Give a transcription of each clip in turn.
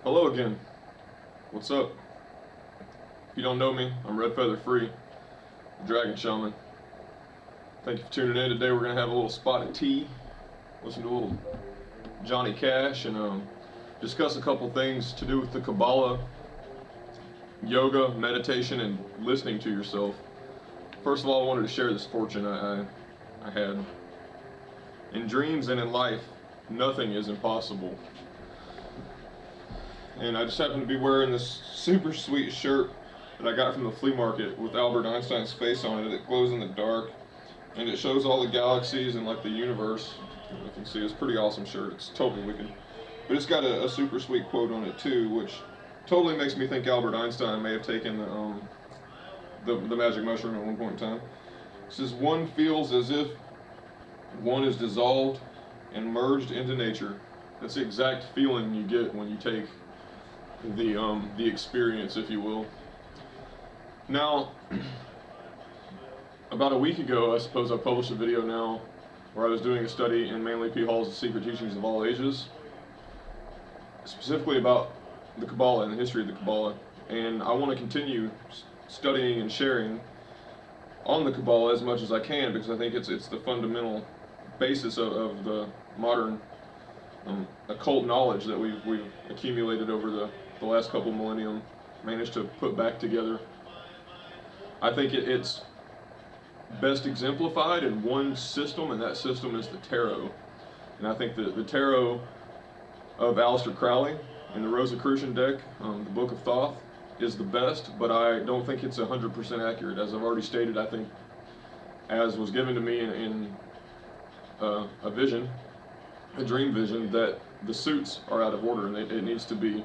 Hello again. What's up? If you don't know me, I'm Redfeather Free, the Dragon Shaman. Thank you for tuning in. Today we're going to have a little spot of tea, listen to a little Johnny Cash, and discuss a couple things to do with the Kabbalah, yoga, meditation, and listening to yourself. First of all, I wanted to share this fortune I had. In dreams and in life, nothing is impossible. And I just happen to be wearing this super sweet shirt that I got from the flea market with Albert Einstein's face on it. It glows in the dark, and it shows all the galaxies and like the universe. You can see it's a pretty awesome shirt. It's totally wicked. But it's got a super sweet quote on it too, which totally makes me think Albert Einstein may have taken the magic mushroom at one point in time. It says, "One feels as if one is dissolved and merged into nature." That's the exact feeling you get when you take the experience, if you will. Now, about a week ago, I suppose I published a video now where I was doing a study in Manly P. Hall's The Secret Teachings of All Ages, specifically about the Kabbalah and the history of the Kabbalah. And I want to continue studying and sharing on the Kabbalah as much as I can, because I think it's the fundamental basis of the modern occult knowledge that we've accumulated over the last couple millennium, managed to put back together. I think it's best exemplified in one system, and that system is the tarot. And I think the tarot of Aleister Crowley in the Rosicrucian deck, the Book of Thoth, is the best, but I don't think it's 100% accurate. As I've already stated, I think, as was given to me in a vision, a dream vision, that the suits are out of order, and it needs to be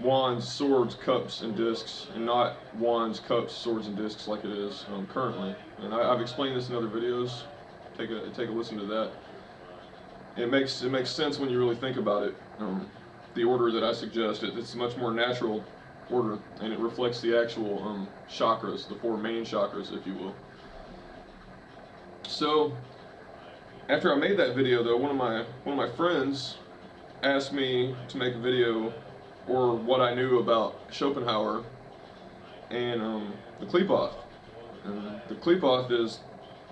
wands, swords, cups, and discs, and not wands, cups, swords, and discs like it is currently. And I've explained this in other videos. Take a listen to that. It makes sense when you really think about it. The order that I suggest, it's a much more natural order, and it reflects the actual chakras, the four main chakras, if you will. So, after I made that video, though, one of my friends asked me to make a video, or what I knew about Schopenhauer and the Qlipoth. And the Qlipoth is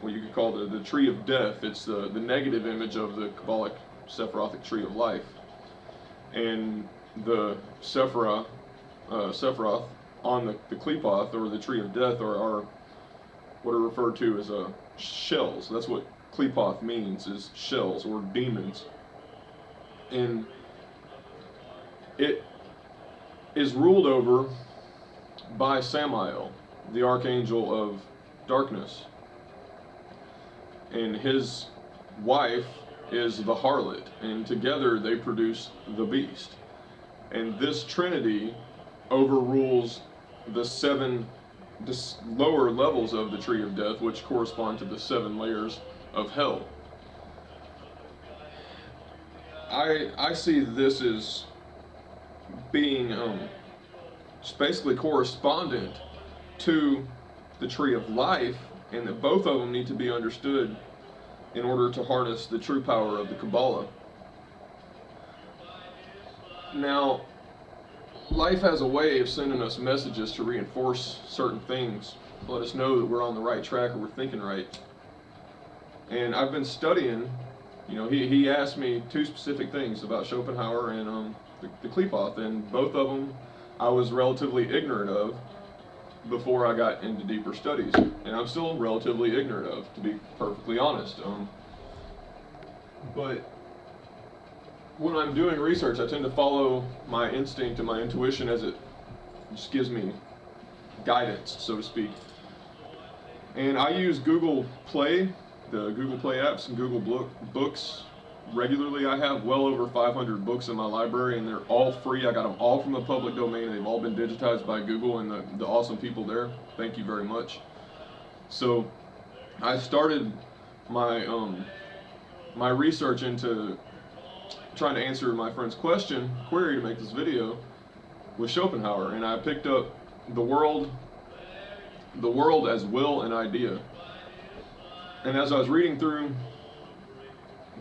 what you could call the tree of death. It's the negative image of the Kabbalic Sephirothic tree of life. And the Sephiroth on the Qlipoth, or the tree of death, are what are referred to as shells. That's what Qlipoth means, is shells, or demons. And it is ruled over by Samael, the archangel of darkness, and his wife is the harlot, and together they produce the beast. And this trinity overrules the lower levels of the tree of death, which correspond to the 7 layers of hell. I see this as being basically correspondent to the tree of life, and that both of them need to be understood in order to harness the true power of the Kabbalah. Now, life has a way of sending us messages to reinforce certain things, to let us know that we're on the right track or we're thinking right. And I've been studying, he asked me 2 specific things about Schopenhauer and the Qlipoth, and both of them I was relatively ignorant of before I got into deeper studies, and I'm still relatively ignorant of, to be perfectly honest. But when I'm doing research, I tend to follow my instinct and my intuition, as it just gives me guidance, so to speak. And I use Google Play, the Google Play apps, and Google Books regularly. I have well over 500 books in my library, and they're all free. I got them all from the public domain. They've all been digitized by Google and the awesome people there. Thank you very much. So I started my my research into trying to answer my friend's query to make this video with Schopenhauer, and I picked up the world as will and idea. And as I was reading through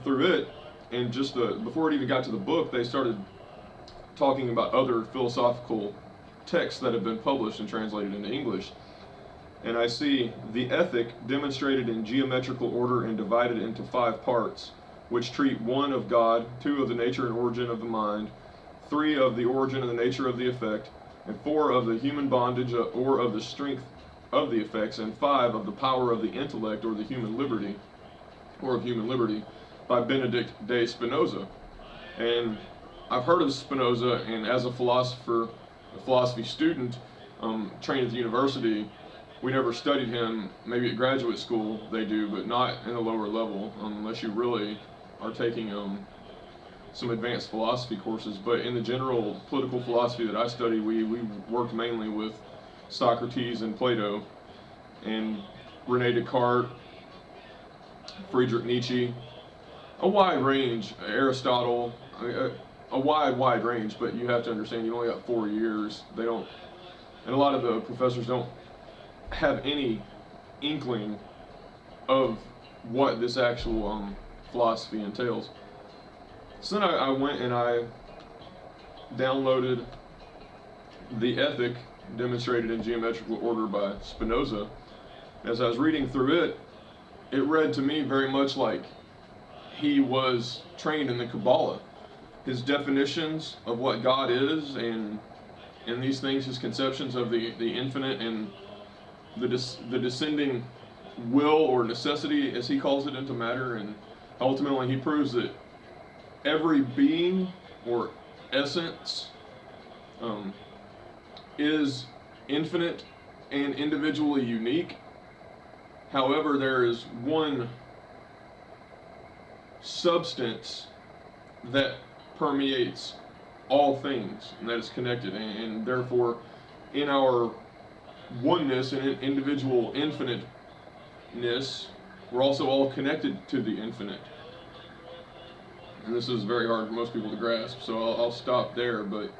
it, and just before it even got to the book, they started talking about other philosophical texts that have been published and translated into English. And I see the ethic demonstrated in geometrical order and divided into 5 parts, which treat 1 of God, 2 of the nature and origin of the mind, 3 of the origin and the nature of the effect, and 4 of the human bondage or of the strength of the effects, and 5 of the power of the intellect or the human liberty, or of human liberty, by Benedict de Spinoza. And I've heard of Spinoza, and as a philosopher, a philosophy student, trained at the university, we never studied him. Maybe at graduate school they do, but not in the lower level, unless you really are taking some advanced philosophy courses. But in the general political philosophy that I study, we worked mainly with Socrates and Plato, and René Descartes, Friedrich Nietzsche, a wide range, Aristotle, a wide range, but you have to understand you only got 4 years. They don't, and a lot of the professors don't have any inkling of what this actual philosophy entails. So then I went and I downloaded The Ethic Demonstrated in Geometrical Order by Spinoza. As I was reading through it, it read to me very much like he was trained in the Kabbalah. His definitions of what God is and these things, his conceptions of the infinite and the descending will or necessity, as he calls it, into matter, and ultimately he proves that every being or essence is infinite and individually unique. However, there is one substance that permeates all things, and that is connected, and therefore in our oneness and individual infiniteness, we're also all connected to the infinite. And this is very hard for most people to grasp, so I'll stop there. But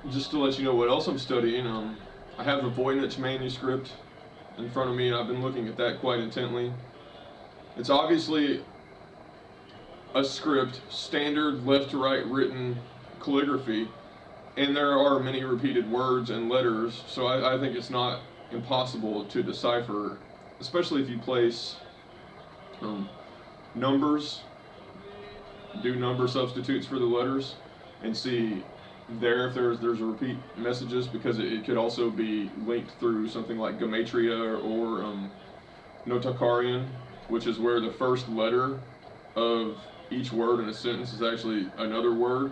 just to let you know what else I'm studying, I have the Voynitch Manuscript in front of me, and I've been looking at that quite intently. It's obviously a script, standard left to right written calligraphy, and there are many repeated words and letters, so I think it's not impossible to decipher, especially if you place numbers, do number substitutes for the letters, and see there if there's repeat messages, because it could also be linked through something like gematria or notakarian, which is where the first letter of each word in a sentence is actually another word.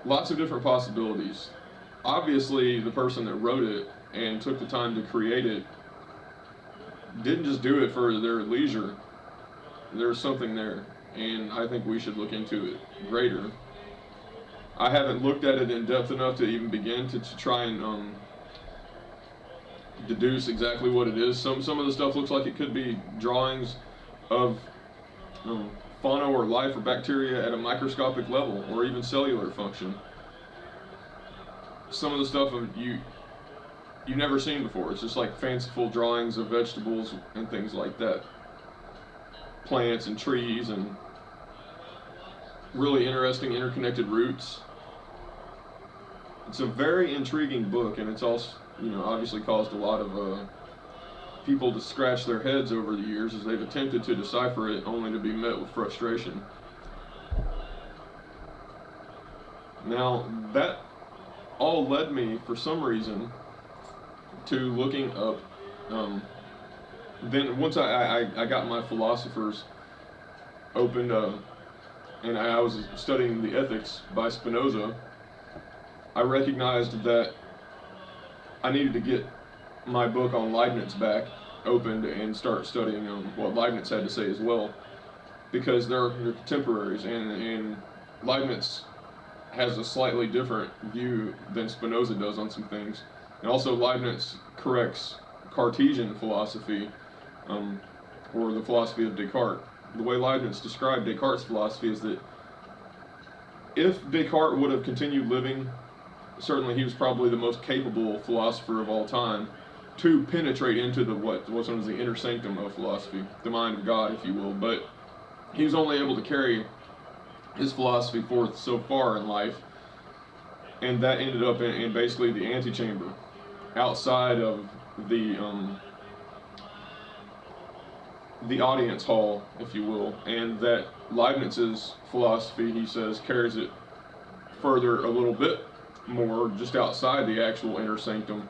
Lots of different possibilities. Obviously, the person that wrote it and took the time to create it didn't just do it for their leisure. There's something there, and I think we should look into it greater. I haven't looked at it in depth enough to even begin to try and deduce exactly what it is. Some of the stuff looks like it could be drawings of fauna or life or bacteria at a microscopic level, or even cellular function. Some of the stuff you've never seen before. It's just like fanciful drawings of vegetables and things like that, plants and trees, and really interesting interconnected roots. It's a very intriguing book, and it's also, obviously caused a lot of people to scratch their heads over the years as they've attempted to decipher it, only to be met with frustration. Now, that all led me, for some reason, to looking up, then once I got my philosophers opened, and I was studying the Ethics by Spinoza, I recognized that I needed to get my book on Leibniz back opened and start studying what Leibniz had to say as well, because they're contemporaries, and Leibniz has a slightly different view than Spinoza does on some things. And also Leibniz corrects Cartesian philosophy, or the philosophy of Descartes. The way Leibniz described Descartes' philosophy is that if Descartes would have continued living, certainly he was probably the most capable philosopher of all time to penetrate into what's known as the inner sanctum of philosophy, the mind of God, if you will. But he was only able to carry his philosophy forth so far in life, and that ended up in basically the antechamber, outside of the audience hall, if you will, and that Leibniz's philosophy, he says, carries it further a little bit more, just outside the actual inner sanctum.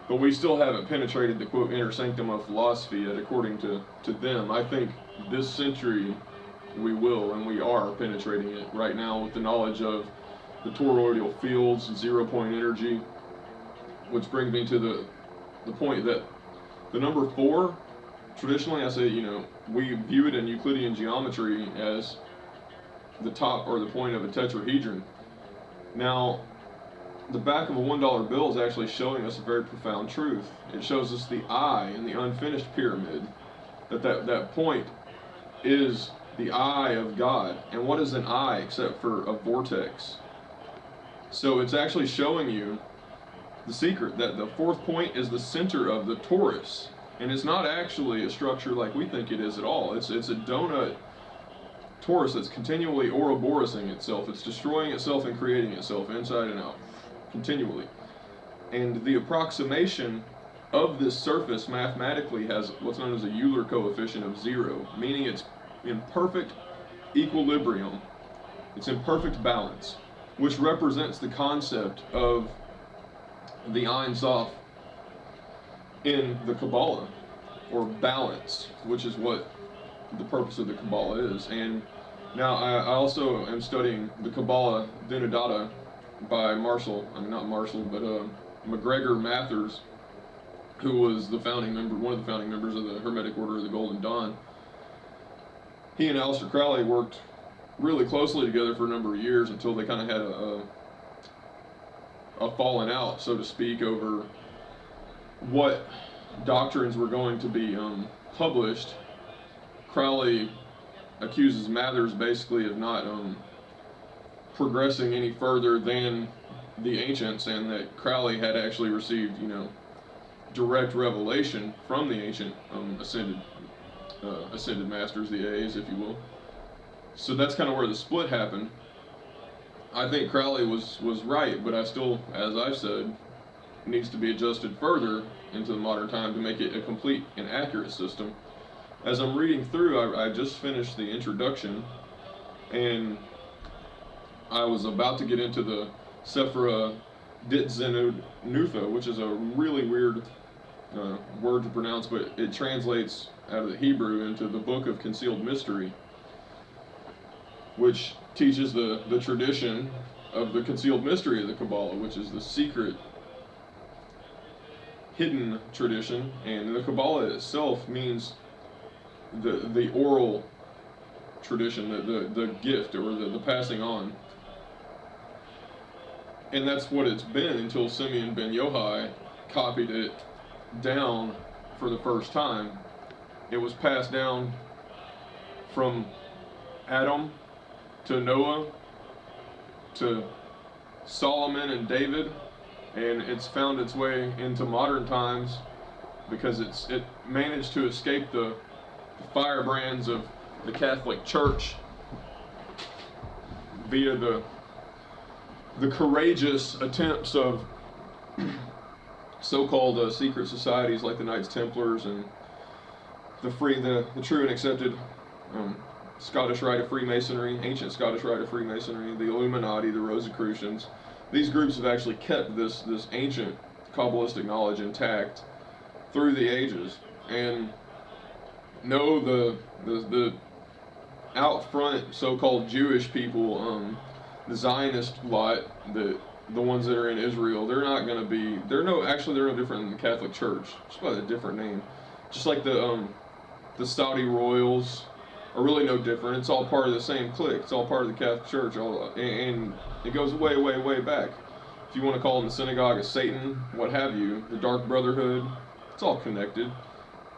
But we still haven't penetrated the, quote, inner sanctum of philosophy yet, according to them. I think this century we will, and we are penetrating it right now with the knowledge of the toroidal fields, 0-point energy, which brings me to the point that the number 4, traditionally, I say, you know, we view it in Euclidean geometry as the top or the point of a tetrahedron. Now, the back of a $1 bill is actually showing us a very profound truth. It shows us the eye in the unfinished pyramid, that point is the eye of God. And what is an eye except for a vortex? So it's actually showing you the secret, that the 4th point is the center of the torus. And it's not actually a structure like we think it is at all. It's a donut torus that's continually Ouroborosing itself. It's destroying itself and creating itself inside and out, continually. And the approximation of this surface mathematically has what's known as a Euler coefficient of 0, meaning it's in perfect equilibrium. It's in perfect balance, which represents the concept of the Ein Sof in the Kabbalah, or balance, which is what the purpose of the Kabbalah is. And now I also am studying the Kabbalah Dada by MacGregor Mathers, who was the founding member, one of the founding members of the Hermetic Order of the Golden Dawn. He and Aleister Crowley worked really closely together for a number of years until they kind of had a falling out, so to speak, over what doctrines were going to be published. Crowley accuses Mathers basically of not progressing any further than the ancients, and that Crowley had actually received, you know, direct revelation from the ancient ascended masters, the A's, if you will. So that's kind of where the split happened. I think Crowley was right, but I still, as I've said, needs to be adjusted further into the modern time to make it a complete and accurate system. As I'm reading through, I just finished the introduction, and I was about to get into the Sephira Ditzenutha, which is a really weird word to pronounce, but it translates out of the Hebrew into the Book of Concealed Mystery, which teaches the tradition of the concealed mystery of the Kabbalah, which is the secret, hidden tradition. And the Kabbalah itself means the oral tradition, the gift, or the passing on. And that's what it's been until Simeon ben Yochai copied it down for the first time. It was passed down from Adam to Noah to Solomon and David, and it's found its way into modern times because it managed to escape the firebrands of the Catholic Church via the courageous attempts of so-called secret societies like the Knights Templars and the true and accepted Scottish Rite of Freemasonry, ancient Scottish Rite of Freemasonry, the Illuminati, the Rosicrucians. These groups have actually kept this ancient Kabbalistic knowledge intact through the ages. And no, the out front so-called Jewish people, the Zionist lot, the ones that are in Israel, they're not going to be, they're no different than the Catholic Church, just by a different name. Just like the Saudi royals are really no different. It's all part of the same clique. It's all part of the Catholic Church, and it goes way, way, way back. If you want to call them the synagogue of Satan, what have you, the Dark Brotherhood, it's all connected.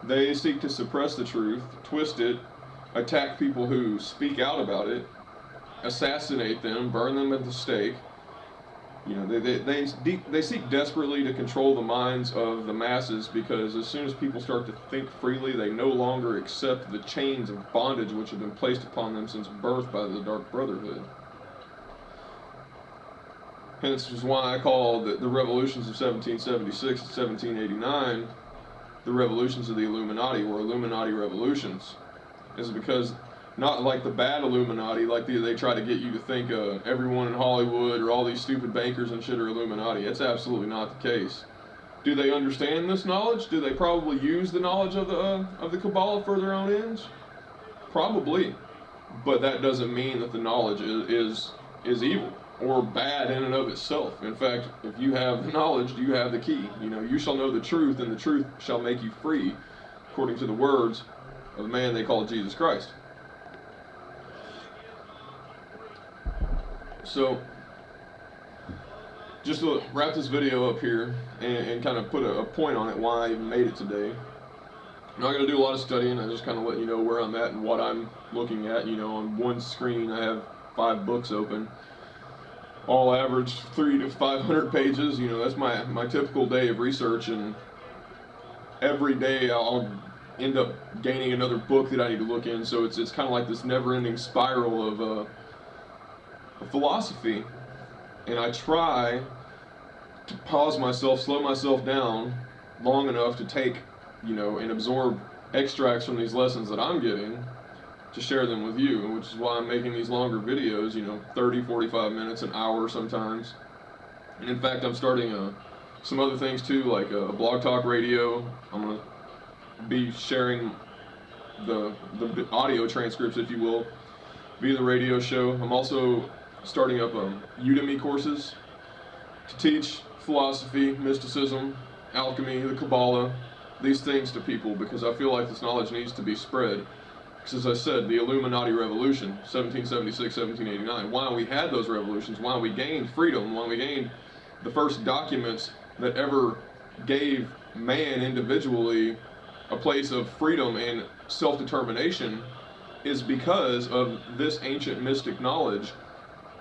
They seek to suppress the truth, twist it, attack people who speak out about it, assassinate them, burn them at the stake, You know, they seek desperately to control the minds of the masses, because as soon as people start to think freely, they no longer accept the chains of bondage which have been placed upon them since birth by the Dark Brotherhood. Hence is why I call the revolutions of 1776 and 1789 the revolutions of the Illuminati, or Illuminati revolutions. Is because not like the bad Illuminati, like they try to get you to think everyone in Hollywood or all these stupid bankers and shit are Illuminati. It's absolutely not the case. Do they understand this knowledge? Do they probably use the knowledge of the Kabbalah for their own ends? Probably, but that doesn't mean that the knowledge is evil or bad in and of itself. In fact, if you have the knowledge, you have the key. You know, you shall know the truth, and the truth shall make you free, according to the words of the man they call Jesus Christ. So, just to wrap this video up here and kind of put a point on it, why I even made it today. I'm not going to do a lot of studying. I just kind of let you know where I'm at and what I'm looking at. You know, on one screen I have 5 books open, all average 300 to 500 pages. You know, that's my typical day of research, and every day I'll end up gaining another book that I need to look in. So it's kind of like this never-ending spiral of philosophy, and I try to pause myself, slow myself down long enough to take, you know, and absorb extracts from these lessons that I'm getting to share them with you, which is why I'm making these longer videos, you know, 30, 45 minutes, an hour sometimes. And in fact, I'm starting some other things too, like a blog talk radio. I'm going to be sharing the audio transcripts, if you will, via the radio show. I'm also starting up Udemy courses to teach philosophy, mysticism, alchemy, the Kabbalah, these things to people, because I feel like this knowledge needs to be spread. Because as I said, the Illuminati revolution, 1776, 1789, why we had those revolutions, why we gained freedom, why we gained the first documents that ever gave man individually a place of freedom and self-determination, is because of this ancient mystic knowledge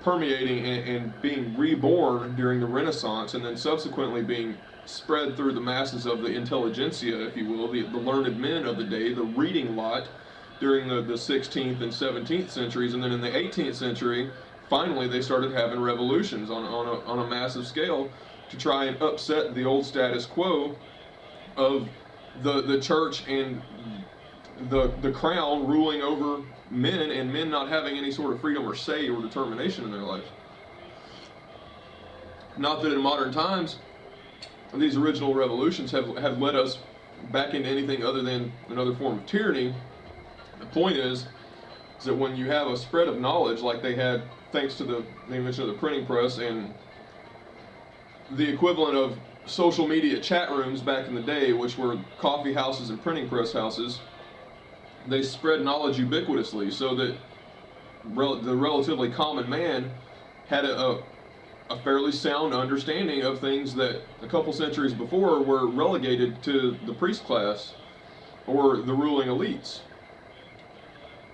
permeating and being reborn during the Renaissance, and then subsequently being spread through the masses of the intelligentsia, if you will, the learned men of the day, the reading lot, during the 16th and 17th centuries. And then in the 18th century, finally they started having revolutions on a massive scale to try and upset the old status quo of the church and the crown ruling over men, and men not having any sort of freedom or say or determination in their lives. Not that in modern times these original revolutions have led us back into anything other than another form of tyranny. The point is that when you have a spread of knowledge like they had, thanks to the invention of the printing press and the equivalent of social media chat rooms back in the day, which were coffee houses and printing press houses, they spread knowledge ubiquitously, so that the relatively common man had a fairly sound understanding of things that a couple centuries before were relegated to the priest class or the ruling elites.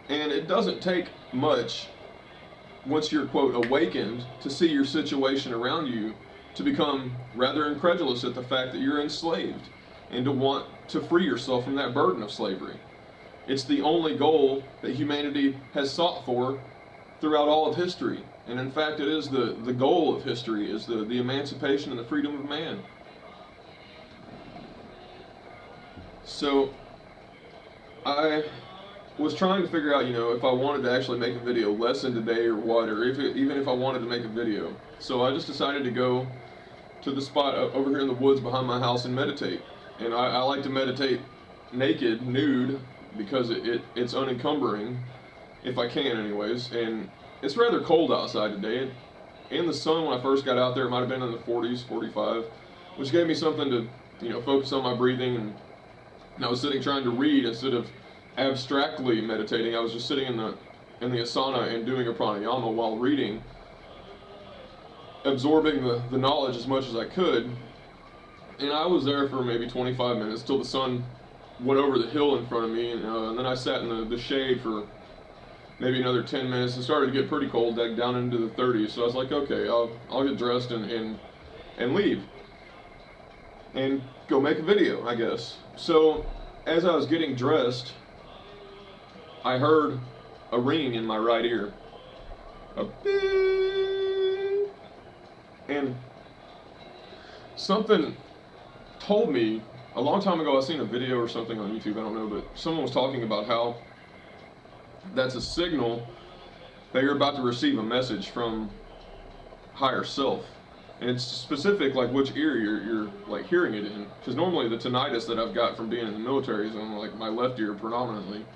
And it doesn't take much, once you're, quote, awakened, to see your situation around you, to become rather incredulous at the fact that you're enslaved, and to want to free yourself from that burden of slavery. It's the only goal that humanity has sought for throughout all of history. And in fact, it is the goal of history, is the emancipation and the freedom of man. So, I was trying to figure out, you know, if I wanted to actually make a video lesson today or what, or even if I wanted to make a video. So I just decided to go to the spot over here in the woods behind my house and meditate. And I like to meditate naked, nude, because it's unencumbering, if I can anyways. And it's rather cold outside today. In the sun, when I first got out there, it might have been in the 40s, 45, which gave me something to, you know, focus on my breathing. And I was sitting trying to read instead of abstractly meditating. I was just sitting in the asana and doing a pranayama while reading, absorbing the knowledge as much as I could. And I was there for maybe 25 minutes till the sun went over the hill in front of me, and then I sat in the shade for maybe another 10 minutes. It started to get pretty cold, down into the 30s. So I was like, okay, I'll get dressed and leave and go make a video, I guess. So as I was getting dressed, I heard a ringing in my right ear, a beep, and something told me a long time ago. I seen a video or something on YouTube, I don't know, but someone was talking about how that's a signal that you're about to receive a message from higher self. And it's specific, like which ear you're like hearing it in. Because normally the tinnitus that I've got from being in the military is on like my left ear predominantly.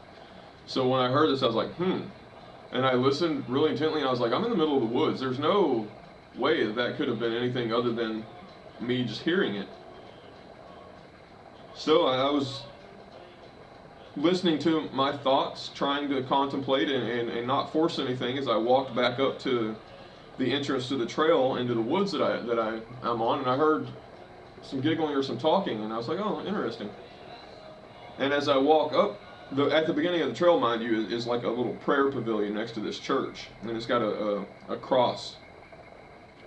So when I heard this, I was like, and I listened really intently, and I was like, I'm in the middle of the woods. There's no way that could have been anything other than me just hearing it. So I was listening to my thoughts, trying to contemplate and not force anything as I walked back up to the entrance to the trail into the woods that I'm on, and I heard some giggling or some talking, and I was like, oh, interesting. And as I walk up, at the beginning of the trail, mind you, is like a little prayer pavilion next to this church, and it's got a cross.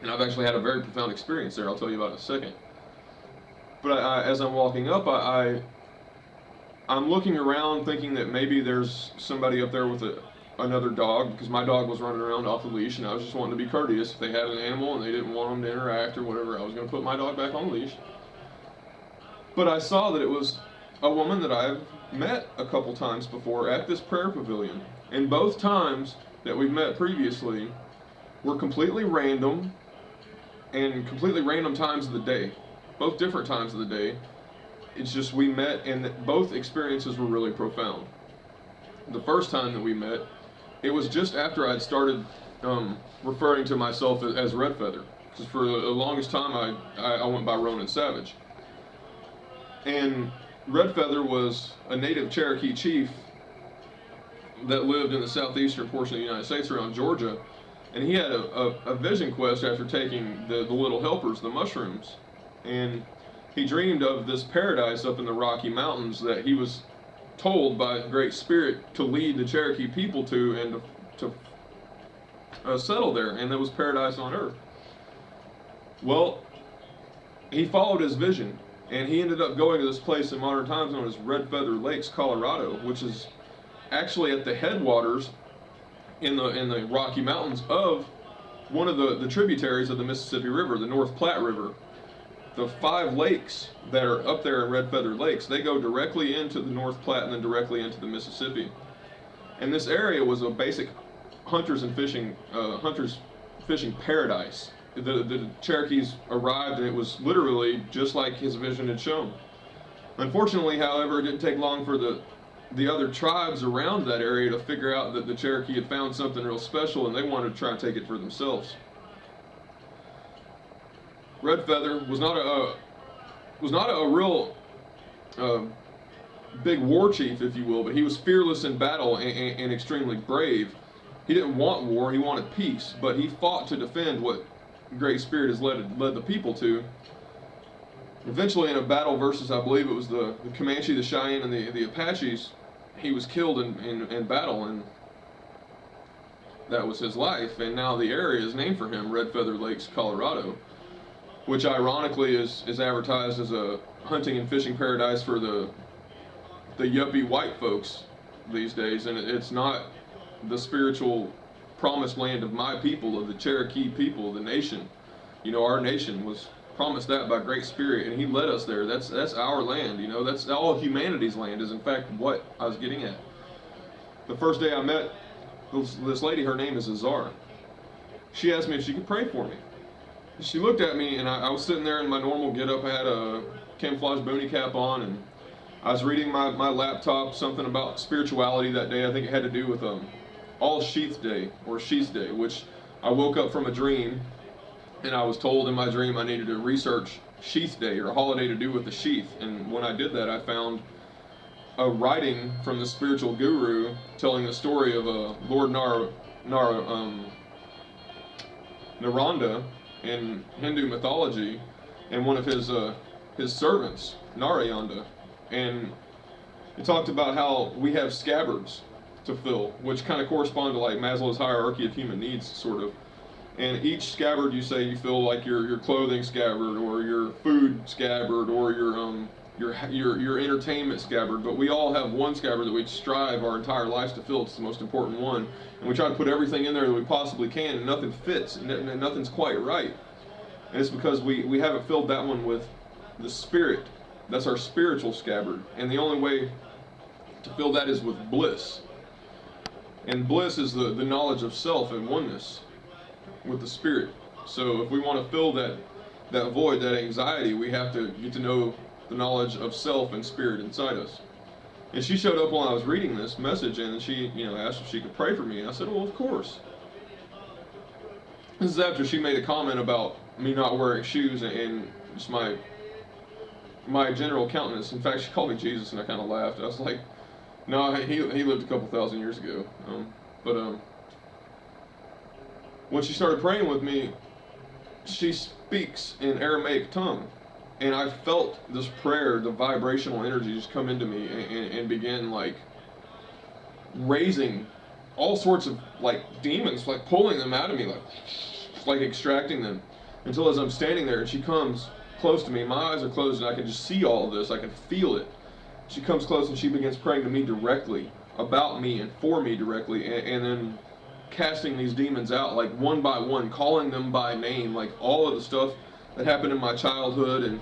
And I've actually had a very profound experience there. I'll tell you about it in a second. But as I'm walking up, I'm looking around thinking that maybe there's somebody up there with another dog, because my dog was running around off the leash, and I was just wanting to be courteous. If they had an animal and they didn't want them to interact or whatever, I was going to put my dog back on the leash. But I saw that it was a woman that I've met a couple times before at this prayer pavilion. And both times that we've met previously were completely random, and completely random times of the day. Both different times of the day. It's just we met, and both experiences were really profound. The first time that we met, it was just after I'd started referring to myself as Redfeather, because for the longest time I went by Ronan Savage. And Redfeather was a native Cherokee chief that lived in the southeastern portion of the United States around Georgia, and he had a vision quest after taking the little helpers, the mushrooms, and he dreamed of this paradise up in the Rocky Mountains that he was told by a great spirit to lead the Cherokee people to, and to settle there, and it was paradise on earth. Well, he followed his vision, and he ended up going to this place in modern times known as Red Feather Lakes, Colorado, which is actually at the headwaters in the Rocky Mountains of one of the tributaries of the Mississippi River, the North Platte River. The 5 lakes that are up there in Red Feather Lakes, they go directly into the North Platte and then directly into the Mississippi. And this area was a basic hunters fishing paradise. The Cherokees arrived, and it was literally just like his vision had shown. Unfortunately, however, it didn't take long for the other tribes around that area to figure out that the Cherokee had found something real special, and they wanted to try and take it for themselves. Redfeather was not a real big war chief, if you will, but he was fearless in battle and extremely brave. He didn't want war, he wanted peace, but he fought to defend what Great Spirit has led the people to. Eventually, in a battle versus, I believe it was the Comanche, the Cheyenne, and the Apaches, he was killed in battle, and that was his life. And now the area is named for him, Red Feather Lakes, Colorado, which ironically is advertised as a hunting and fishing paradise for the yuppie white folks these days, and it's not the spiritual promised land of my people, of the Cherokee people, the nation. You know, our nation was promised that by Great Spirit, and he led us there. That's our land, you know, that's all humanity's land, is in fact what I was getting at. The first day I met this lady, her name is Azar. She asked me if she could pray for me. She looked at me, and I was sitting there in my normal get-up. I had a camouflage boonie cap on, and I was reading my laptop, something about spirituality that day. I think it had to do with All Sheath Day, or Sheath Day, which I woke up from a dream, and I was told in my dream I needed to research Sheath Day, or a holiday to do with the sheath. And when I did that, I found a writing from the spiritual guru telling the story of Lord Naranda in Hindu mythology, and one of his servants, Narayana. And it talked about how we have scabbards to fill, which kind of correspond to like Maslow's hierarchy of human needs, sort of. And each scabbard, you say you fill like your clothing scabbard, or your food scabbard, or your entertainment scabbard. But we all have one scabbard that we strive our entire lives to fill. It's the most important one, and we try to put everything in there that we possibly can, and nothing fits, and nothing's quite right. And it's because we haven't filled that one with the Spirit. That's our spiritual scabbard, and the only way to fill that is with bliss. And bliss is the knowledge of self and oneness with the Spirit. So if we want to fill that void, that anxiety, we have to get to know the knowledge of self and Spirit inside us. And she showed up while I was reading this message, and she, asked if she could pray for me, and I said, well, of course. This is after she made a comment about me not wearing shoes and just my general countenance. In fact, she called me Jesus, and I kind of laughed. I was like, no, he lived a couple thousand years ago. But when she started praying with me, she speaks in Aramaic tongue, and I felt this prayer, the vibrational energy, just come into me and begin like raising all sorts of like demons, like pulling them out of me, like extracting them, until as I'm standing there and she comes close to me, my eyes are closed and I can just see all of this, I can feel it. She comes close and she begins praying to me directly, about me and for me directly, and then casting these demons out, like one by one, calling them by name, like all of the stuff that happened in my childhood and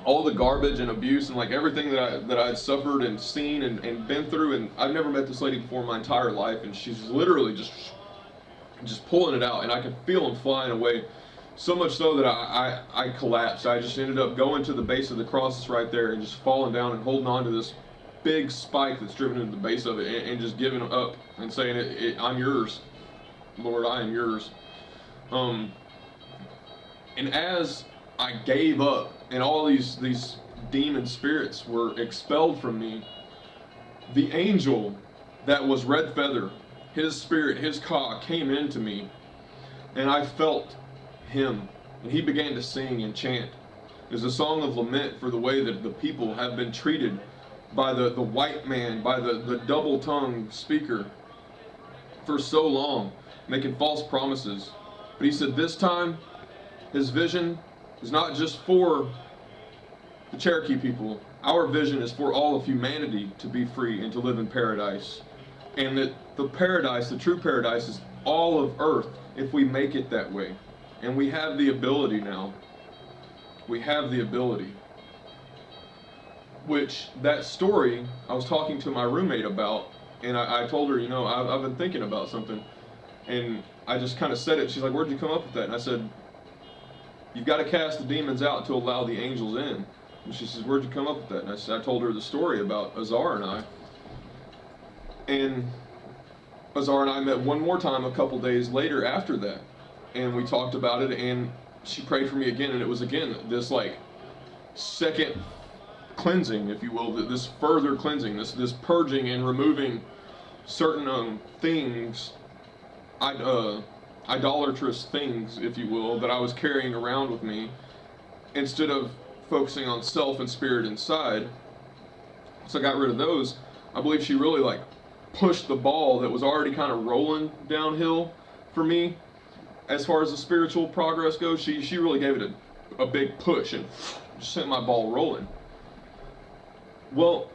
all the garbage and abuse and like everything that I'd suffered and seen and been through. And I've never met this lady before in my entire life, and she's literally just pulling it out, and I can feel them flying away. So much so that I collapsed. I just ended up going to the base of the cross that's right there and just falling down and holding on to this big spike that's driven into the base of it, and just giving up and saying, I'm yours, Lord, I am yours. And as I gave up and all these demon spirits were expelled from me, the angel that was Redfeather, his spirit, his ka, came into me, and I felt him, and he began to sing and chant. It was a song of lament for the way that the people have been treated by the white man, by the double-tongued speaker for so long, making false promises. But he said this time, his vision is not just for the Cherokee people. Our vision is for all of humanity to be free and to live in paradise. And that the paradise, the true paradise, is all of earth if we make it that way. And we have the ability now. We have the ability. Which, that story, I was talking to my roommate about, and I told her, I've been thinking about something. And I just kind of said it. She's like, where'd you come up with that? And I said, you've got to cast the demons out to allow the angels in. And she says, where'd you come up with that? And I told her the story about Azar and I. And Azar and I met one more time a couple days later after that. And we talked about it, and she prayed for me again, and it was again this like second cleansing, if you will, this further cleansing, this purging and removing certain things, idolatrous things, if you will, that I was carrying around with me, instead of focusing on self and spirit inside. So I got rid of those. I believe she really like pushed the ball that was already kind of rolling downhill for me. As far as the spiritual progress goes, she really gave it a big push and just sent my ball rolling. Well,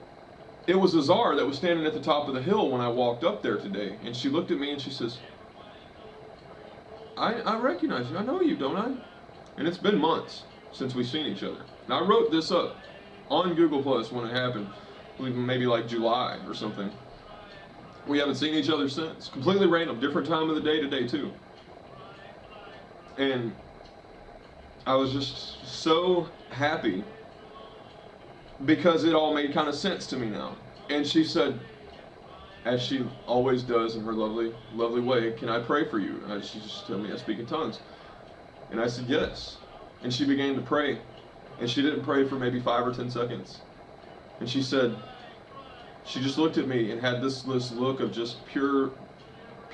it was Azar that was standing at the top of the hill when I walked up there today, and she looked at me and she says, I recognize you, I know you, don't I? And it's been months since we've seen each other. Now, I wrote this up on Google Plus when it happened, I believe maybe like July or something. We haven't seen each other since. Completely random, different time of the day today too. And I was just so happy because it all made kind of sense to me now. And she said, as she always does in her lovely, lovely way, can I pray for you? And she just told me I speak in tongues. And I said, yes. And she began to pray. And she didn't pray for maybe 5 or 10 seconds. And she said, she just looked at me and had this look of just pure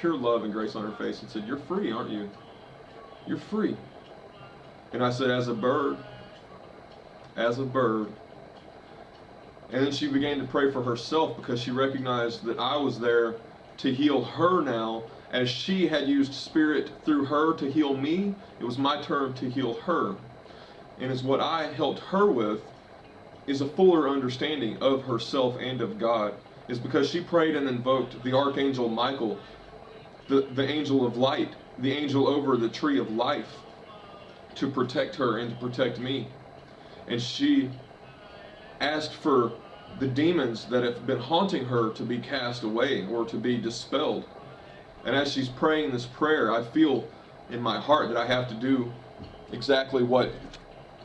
love and grace on her face and said, you're free, aren't you? You're free. And I said, as a bird. And then she began to pray for herself because she recognized that I was there to heal her now. As she had used Spirit through her to heal me, it was my turn to heal her. And as what I helped her with is a fuller understanding of herself and of God, is because she prayed and invoked the Archangel Michael, the angel of light, the angel over the tree of life, to protect her and to protect me. And she asked for the demons that have been haunting her to be cast away or to be dispelled. And as she's praying this prayer, I feel in my heart that I have to do exactly what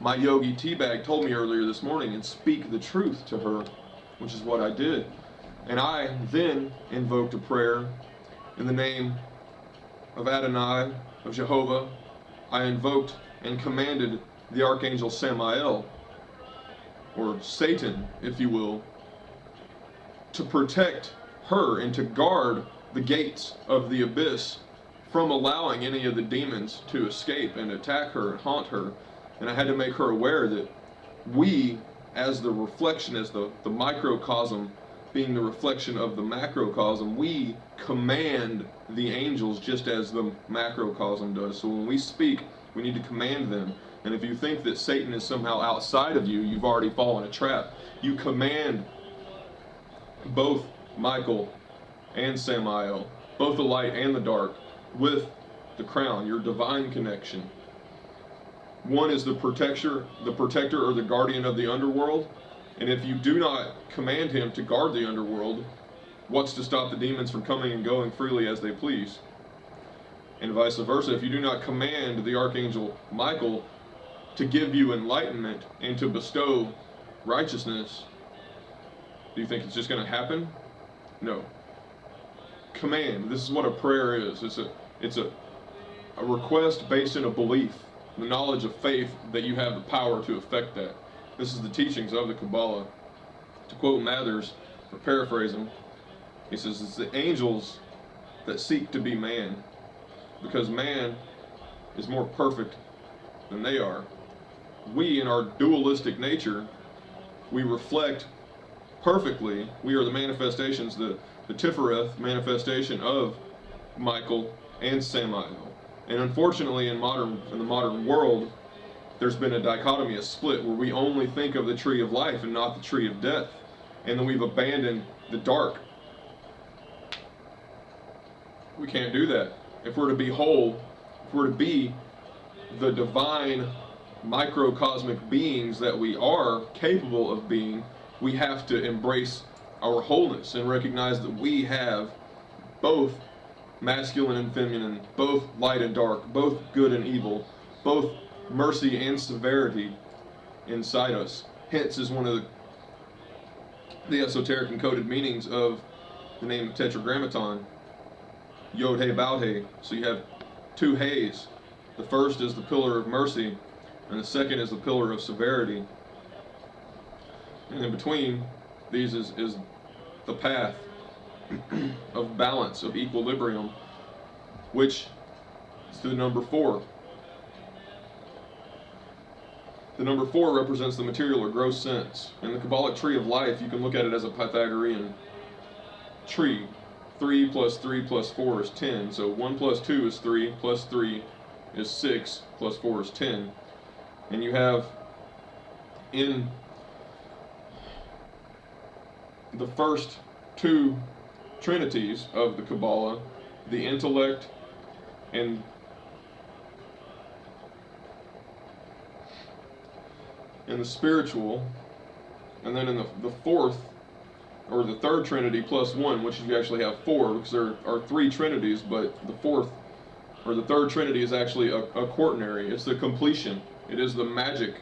my yogi teabag told me earlier this morning and speak the truth to her, which is what I did. And I then invoked a prayer in the name of Adonai, of Jehovah. I invoked and commanded the Archangel Samael, or Satan, if you will, to protect her and to guard the gates of the abyss from allowing any of the demons to escape and attack her and haunt her. And I had to make her aware that we, as the reflection, as the microcosm being the reflection of the macrocosm, we command the angels just as the macrocosm does. So when we speak, we need to command them. And if you think that Satan is somehow outside of you, you've already fallen a trap. You command both Michael and Samael, both the light and the dark, with the crown, your divine connection. One is the protector or the guardian of the underworld. And if you do not command him to guard the underworld, what's to stop the demons from coming and going freely as they please? And vice versa, if you do not command the Archangel Michael to give you enlightenment and to bestow righteousness, do you think it's just going to happen? No. Command. This is what a prayer is. It's a request based in a belief, the knowledge of faith that you have the power to effect that. This is the teachings of the Kabbalah. To quote Mathers, or paraphrase him, he says, it's the angels that seek to be man, because man is more perfect than they are. We, in our dualistic nature, we reflect perfectly. We are the manifestations, the Tifereth manifestation of Michael and Samael. And unfortunately, in the modern world, there's been a dichotomy, a split, where we only think of the tree of life and not the tree of death. And then we've abandoned the dark. We can't do that. If we're to be whole, if we're to be the divine microcosmic beings that we are capable of being, we have to embrace our wholeness and recognize that we have both masculine and feminine, both light and dark, both good and evil, both mercy and severity inside us. Hence is one of the esoteric encoded meanings of the name of Tetragrammaton, Yod He Bal He. So you have two He's. The first is the pillar of mercy, and the second is the pillar of severity. And in between these is the path of balance, of equilibrium, which is the number 4. The number 4 represents the material or gross sense. In the Kabbalic tree of life, you can look at it as a Pythagorean tree. 3 plus 3 plus 4 is 10. So 1 plus 2 is 3, plus 3 is 6, plus 4 is 10. And you have in the first 2 trinities of the Kabbalah, the intellect and the spiritual, and then in the fourth, or the third trinity plus 1, which you actually have 4, because there are 3 trinities, but the fourth, or the third trinity is actually a quaternary. It's the completion. It is the Magick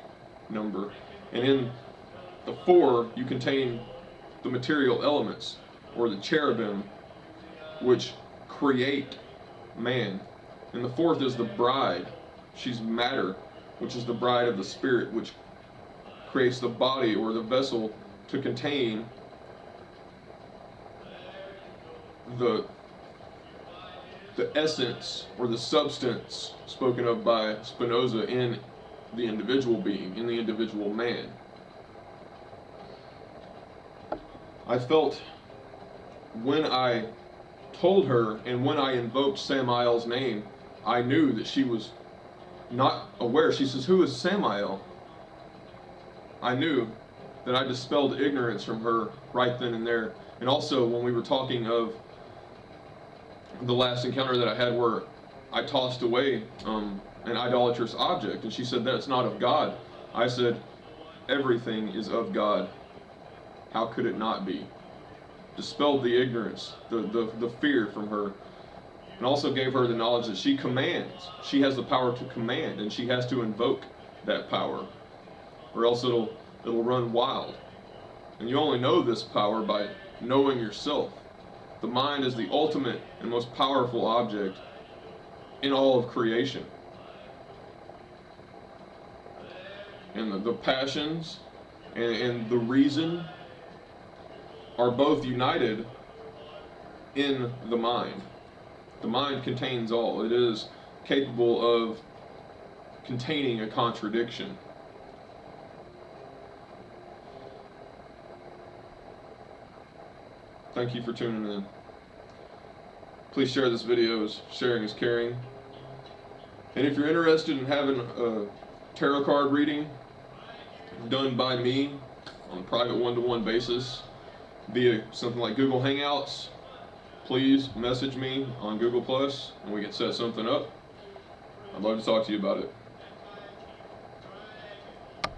number. And in the 4, you contain the material elements, or the cherubim, which create man. And the 4th is the bride. She's matter, which is the bride of the spirit, which creates the body or the vessel to contain the essence or the substance spoken of by Spinoza in the individual being, in the individual man. I felt when I told her and when I invoked Samael's name, I knew that she was not aware. She says, "Who is Samael?" I knew that I dispelled ignorance from her right then and there. And also when we were talking of the last encounter that I had where I tossed away an idolatrous object, and she said, "That's not of God." I said, "Everything is of God. How could it not be?" Dispelled the ignorance, the fear from her, and also gave her the knowledge that she commands. She has the power to command, and she has to invoke that power, or else it'll run wild. And you only know this power by knowing yourself. The mind is the ultimate and most powerful object in all of creation. And the passions and the reason are both united in the mind. The mind contains all. It is capable of containing a contradiction. Thank you for tuning in. Please share this video, as sharing is caring. And if you're interested in having a tarot card reading done by me on a private one-to-one basis via something like Google Hangouts, please message me on Google Plus and we can set something up. I'd love to talk to you about it.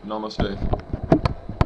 Namaste.